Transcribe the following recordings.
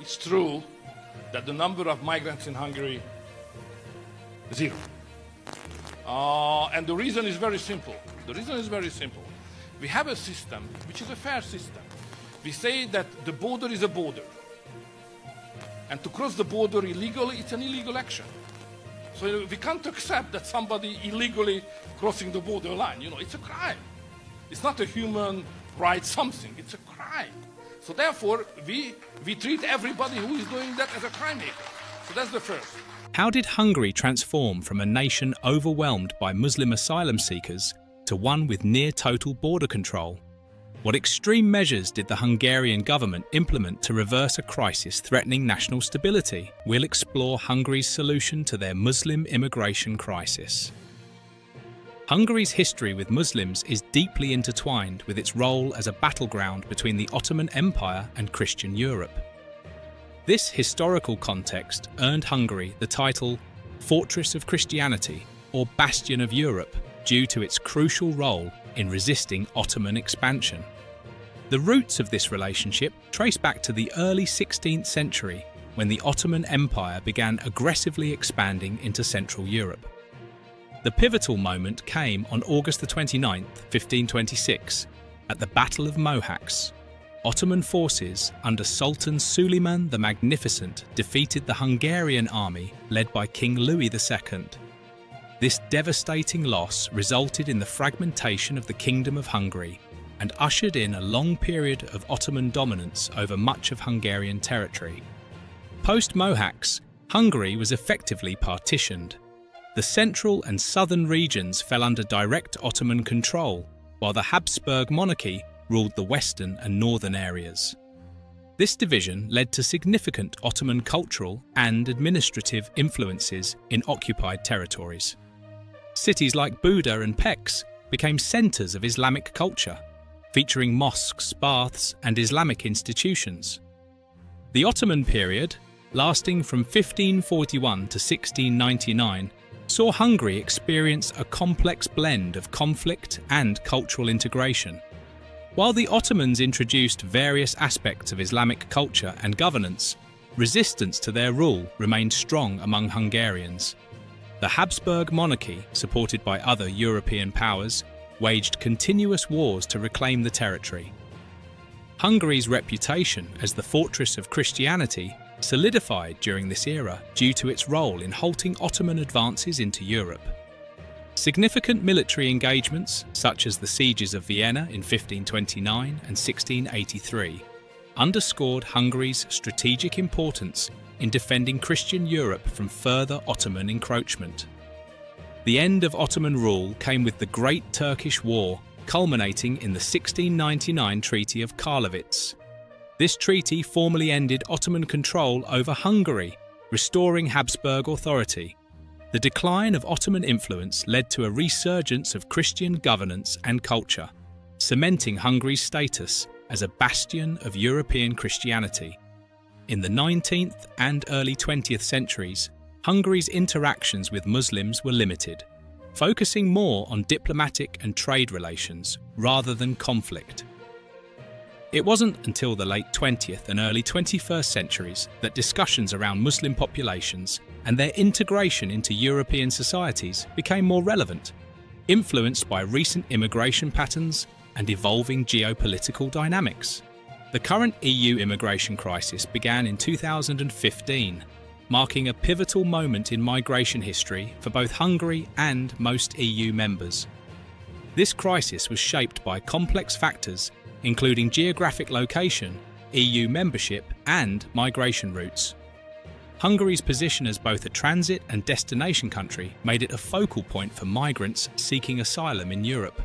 it's true that the number of migrants in Hungary is 0. And the reason is very simple. We have a system which is a fair system. We say that the border is a border. And to cross the border illegally, it's an illegal action. So we can't accept that somebody illegally crossing the borderline. You know, it's a crime. It's not a human right something, it's a crime. So therefore, we treat everybody who is doing that as a crime maker. So that's the first. How did Hungary transform from a nation overwhelmed by Muslim asylum seekers to one with near-total border control? What extreme measures did the Hungarian government implement to reverse a crisis threatening national stability? We'll explore Hungary's solution to their Muslim immigration crisis. Hungary's history with Muslims is deeply intertwined with its role as a battleground between the Ottoman Empire and Christian Europe. This historical context earned Hungary the title Fortress of Christianity or Bastion of Europe due to its crucial role in resisting Ottoman expansion. The roots of this relationship trace back to the early 16th century when the Ottoman Empire began aggressively expanding into Central Europe. The pivotal moment came on August 29, 1526, at the Battle of Mohacs. Ottoman forces under Sultan Suleiman the Magnificent defeated the Hungarian army led by King Louis II. This devastating loss resulted in the fragmentation of the Kingdom of Hungary and ushered in a long period of Ottoman dominance over much of Hungarian territory. Post-Mohacs, Hungary was effectively partitioned. The central and southern regions fell under direct Ottoman control, while the Habsburg monarchy ruled the western and northern areas. This division led to significant Ottoman cultural and administrative influences in occupied territories. Cities like Buda and Pécs became centres of Islamic culture, featuring mosques, baths, and Islamic institutions. The Ottoman period, lasting from 1541 to 1699, saw Hungary experience a complex blend of conflict and cultural integration. While the Ottomans introduced various aspects of Islamic culture and governance, resistance to their rule remained strong among Hungarians. The Habsburg monarchy, supported by other European powers, waged continuous wars to reclaim the territory. Hungary's reputation as the fortress of Christianity solidified during this era due to its role in halting Ottoman advances into Europe. Significant military engagements, such as the sieges of Vienna in 1529 and 1683, underscored Hungary's strategic importance in defending Christian Europe from further Ottoman encroachment. The end of Ottoman rule came with the Great Turkish War, culminating in the 1699 Treaty of Karlowitz. This treaty formally ended Ottoman control over Hungary, restoring Habsburg authority. The decline of Ottoman influence led to a resurgence of Christian governance and culture, cementing Hungary's status as a bastion of European Christianity. In the 19th and early 20th centuries, Hungary's interactions with Muslims were limited, focusing more on diplomatic and trade relations rather than conflict. It wasn't until the late 20th and early 21st centuries that discussions around Muslim populations and their integration into European societies became more relevant, influenced by recent immigration patterns and evolving geopolitical dynamics. The current EU immigration crisis began in 2015, marking a pivotal moment in migration history for both Hungary and most EU members. This crisis was shaped by complex factors including geographic location, EU membership, and migration routes. Hungary's position as both a transit and destination country made it a focal point for migrants seeking asylum in Europe.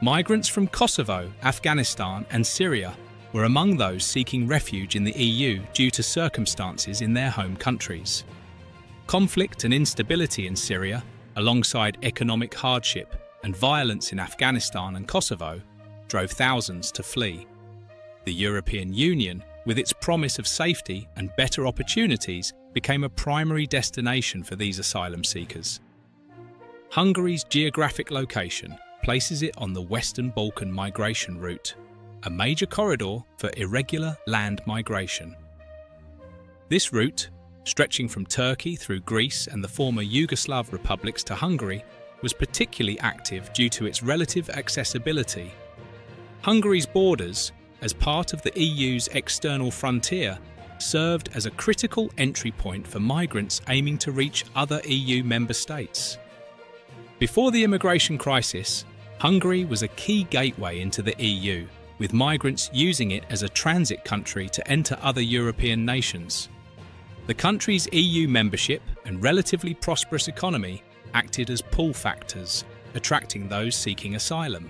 Migrants from Kosovo, Afghanistan, and Syria were among those seeking refuge in the EU due to circumstances in their home countries. Conflict and instability in Syria, alongside economic hardship and violence in Afghanistan and Kosovo, drove thousands to flee. The European Union, with its promise of safety and better opportunities, became a primary destination for these asylum seekers. Hungary's geographic location places it on the Western Balkan migration route, a major corridor for irregular land migration. This route, stretching from Turkey through Greece and the former Yugoslav republics to Hungary, was particularly active due to its relative accessibility. Hungary's borders, as part of the EU's external frontier, served as a critical entry point for migrants aiming to reach other EU member states. Before the immigration crisis, Hungary was a key gateway into the EU, with migrants using it as a transit country to enter other European nations. The country's EU membership and relatively prosperous economy acted as pull factors, attracting those seeking asylum.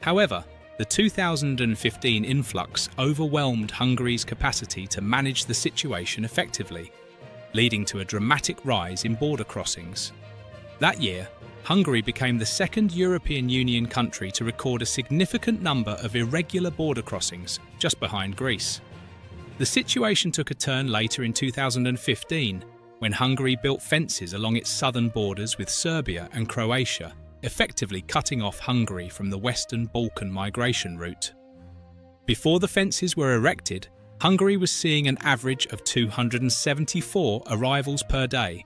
However, the 2015 influx overwhelmed Hungary's capacity to manage the situation effectively, leading to a dramatic rise in border crossings. That year, Hungary became the second European Union country to record a significant number of irregular border crossings, just behind Greece. The situation took a turn later in 2015, when Hungary built fences along its southern borders with Serbia and Croatia, effectively cutting off Hungary from the Western Balkan migration route. Before the fences were erected, Hungary was seeing an average of 274 arrivals per day.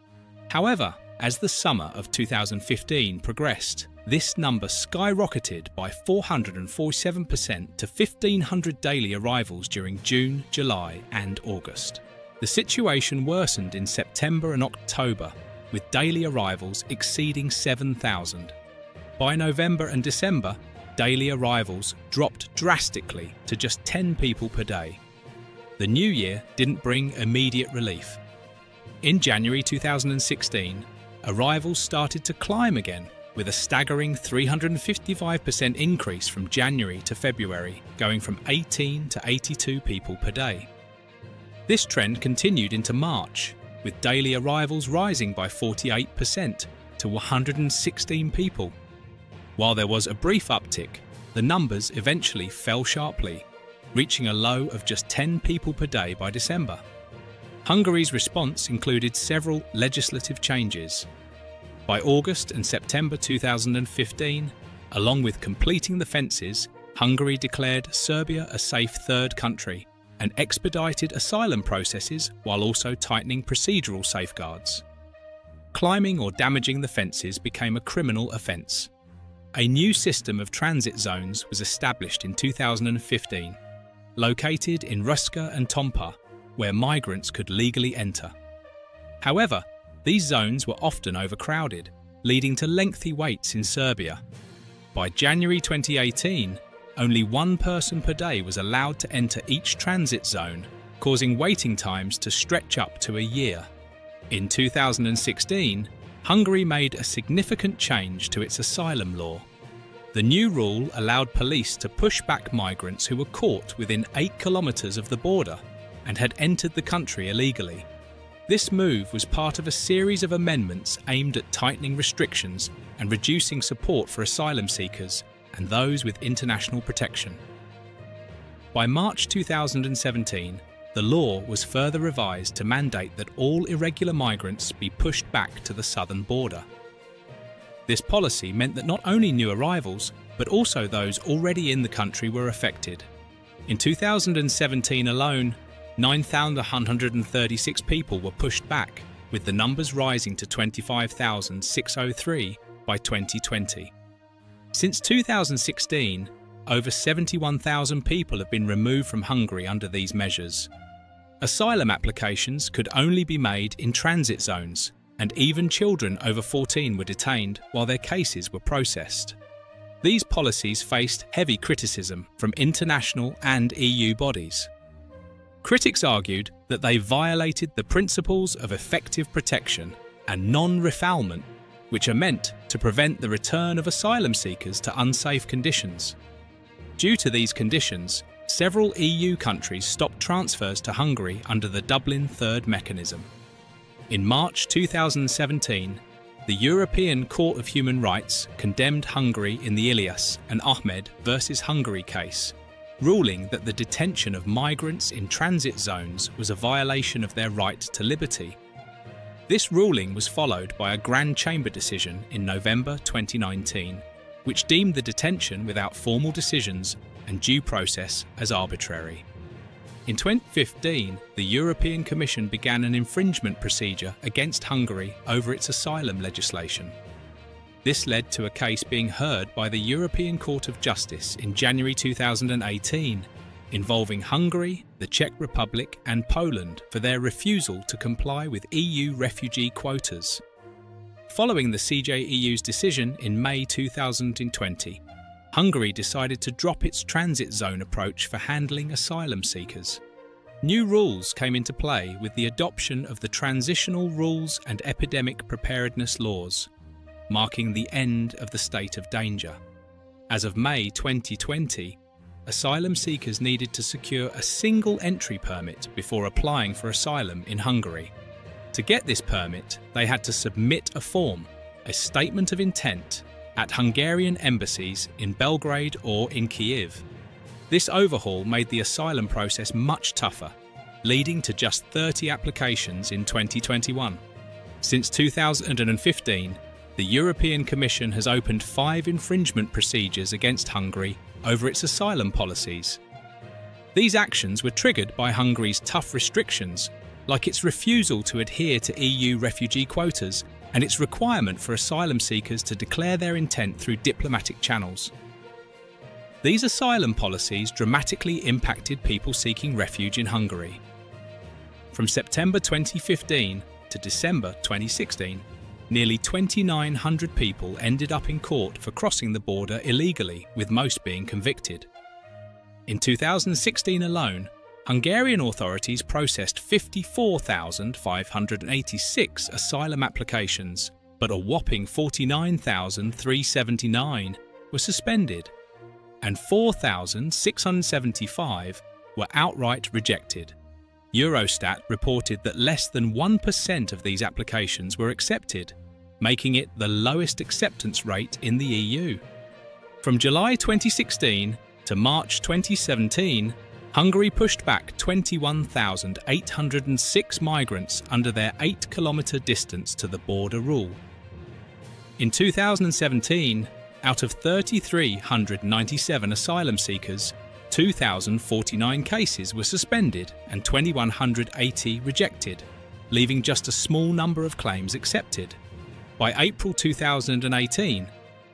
However, as the summer of 2015 progressed, this number skyrocketed by 447% to 1,500 daily arrivals during June, July and August. The situation worsened in September and October, with daily arrivals exceeding 7,000. By November and December, daily arrivals dropped drastically to just 10 people per day. The new year didn't bring immediate relief. In January 2016, arrivals started to climb again, with a staggering 355% increase from January to February, going from 18 to 82 people per day. This trend continued into March, with daily arrivals rising by 48% to 116 people. While there was a brief uptick, the numbers eventually fell sharply, reaching a low of just 10 people per day by December. Hungary's response included several legislative changes. By August and September 2015, along with completing the fences, Hungary declared Serbia a safe third country and expedited asylum processes while also tightening procedural safeguards. Climbing or damaging the fences became a criminal offence. A new system of transit zones was established in 2015, located in Ruska and Tompa, where migrants could legally enter. However, these zones were often overcrowded, leading to lengthy waits in Serbia. By January 2018, only one person per day was allowed to enter each transit zone, causing waiting times to stretch up to a year. In 2016, Hungary made a significant change to its asylum law. The new rule allowed police to push back migrants who were caught within 8 kilometers of the border and had entered the country illegally. This move was part of a series of amendments aimed at tightening restrictions and reducing support for asylum seekers and those with international protection. By March 2017, the law was further revised to mandate that all irregular migrants be pushed back to the southern border. This policy meant that not only new arrivals, but also those already in the country were affected. In 2017 alone, 9,136 people were pushed back, with the numbers rising to 25,603 by 2020. Since 2016, over 71,000 people have been removed from Hungary under these measures. Asylum applications could only be made in transit zones, and even children over 14 were detained while their cases were processed. These policies faced heavy criticism from international and EU bodies. Critics argued that they violated the principles of effective protection and non-refoulement, which are meant to prevent the return of asylum seekers to unsafe conditions. Due to these conditions, several EU countries stopped transfers to Hungary under the Dublin Third Mechanism. In March 2017, the European Court of Human Rights condemned Hungary in the Ilias and Ahmed versus Hungary case, ruling that the detention of migrants in transit zones was a violation of their right to liberty. This ruling was followed by a Grand Chamber decision in November 2019, which deemed the detention without formal decisions and due process as arbitrary. In 2015, the European Commission began an infringement procedure against Hungary over its asylum legislation. This led to a case being heard by the European Court of Justice in January 2018, involving Hungary, the Czech Republic and Poland for their refusal to comply with EU refugee quotas. Following the CJEU's decision in May 2020, Hungary decided to drop its transit zone approach for handling asylum seekers. New rules came into play with the adoption of the Transitional Rules and Epidemic Preparedness Laws, marking the end of the state of danger. As of May 2020, asylum seekers needed to secure a single entry permit before applying for asylum in Hungary. To get this permit, they had to submit a form, a statement of intent, at Hungarian embassies in Belgrade or in Kyiv. This overhaul made the asylum process much tougher, leading to just 30 applications in 2021. Since 2015, the European Commission has opened 5 infringement procedures against Hungary over its asylum policies. These actions were triggered by Hungary's tough restrictions, like its refusal to adhere to EU refugee quotas and its requirement for asylum seekers to declare their intent through diplomatic channels. These asylum policies dramatically impacted people seeking refuge in Hungary. From September 2015 to December 2016, nearly 2,900 people ended up in court for crossing the border illegally, with most being convicted. In 2016 alone, Hungarian authorities processed 54,586 asylum applications, but a whopping 49,379 were suspended, and 4,675 were outright rejected. Eurostat reported that less than 1% of these applications were accepted, making it the lowest acceptance rate in the EU. From July 2016 to March 2017, Hungary pushed back 21,806 migrants under their 8-kilometre distance to the border rule. In 2017, out of 3,397 asylum seekers, 2,049 cases were suspended and 2,180 rejected, leaving just a small number of claims accepted. By April 2018,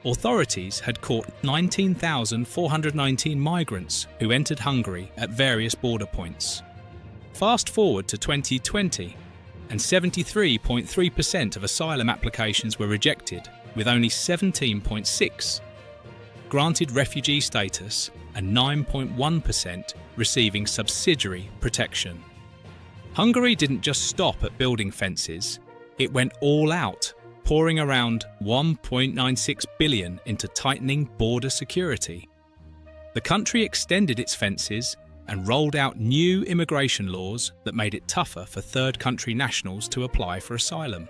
authorities had caught 19,419 migrants who entered Hungary at various border points. Fast forward to 2020, and 73.3% of asylum applications were rejected, with only 17.6% granted refugee status and 9.1% receiving subsidiary protection. Hungary didn't just stop at building fences, it went all out, pouring around 1.96 billion into tightening border security. The country extended its fences and rolled out new immigration laws that made it tougher for third country nationals to apply for asylum.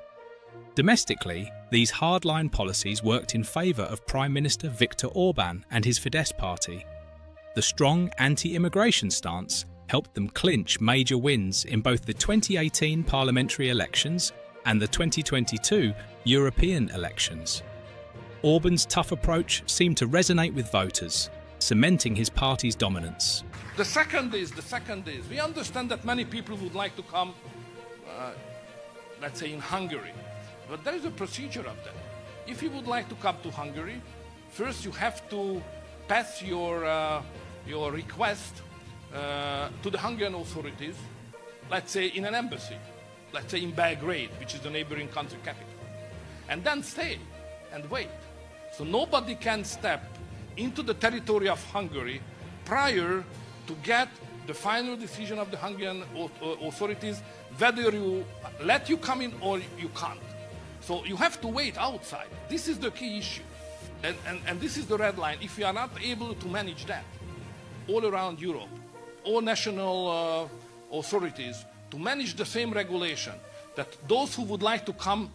Domestically, these hardline policies worked in favour of Prime Minister Viktor Orban and his Fidesz party. The strong anti-immigration stance helped them clinch major wins in both the 2018 parliamentary elections and the 2022 European elections. Orban's tough approach seemed to resonate with voters, cementing his party's dominance. The second is, we understand that many people would like to come, let's say in Hungary, but there is a procedure of that. If you would like to come to Hungary, first you have to pass your request to the Hungarian authorities, let's say in an embassy, let's say in Belgrade, which is the neighboring country capital, and then stay and wait. So nobody can step into the territory of Hungary prior to get the final decision of the Hungarian authorities whether you let you come in or you can't. So you have to wait outside. This is the key issue. And this is the red line. If we are not able to manage that all around Europe, all national authorities to manage the same regulation, that those who would like to come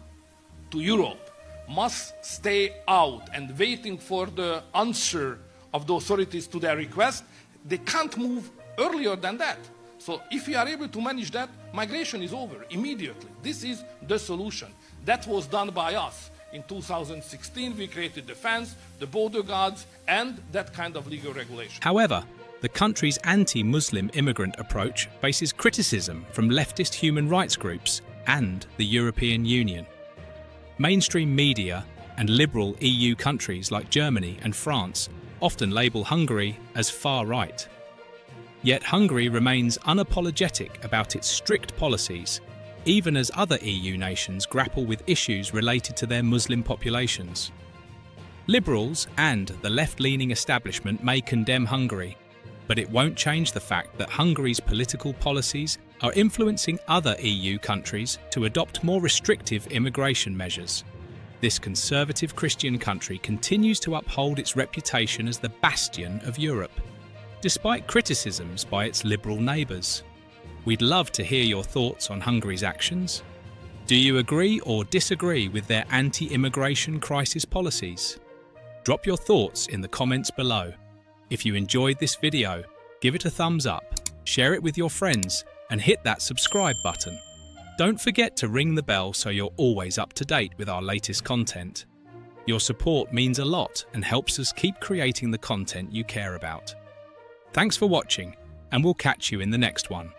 to Europe must stay out and waiting for the answer of the authorities to their request, they can't move earlier than that. So if we are able to manage that, migration is over immediately. This is the solution. That was done by us. In 2016, we created the fence, the border guards, and that kind of legal regulation. However, the country's anti-Muslim immigrant approach faces criticism from leftist human rights groups and the European Union. Mainstream media and liberal EU countries like Germany and France often label Hungary as far-right. Yet Hungary remains unapologetic about its strict policies, even as other EU nations grapple with issues related to their Muslim populations. Liberals and the left-leaning establishment may condemn Hungary, but it won't change the fact that Hungary's political policies are influencing other EU countries to adopt more restrictive immigration measures. This conservative Christian country continues to uphold its reputation as the bastion of Europe, despite criticisms by its liberal neighbours. We'd love to hear your thoughts on Hungary's actions. Do you agree or disagree with their anti-immigration crisis policies? Drop your thoughts in the comments below. If you enjoyed this video, give it a thumbs up, share it with your friends, and hit that subscribe button. Don't forget to ring the bell so you're always up to date with our latest content. Your support means a lot and helps us keep creating the content you care about. Thanks for watching, and we'll catch you in the next one.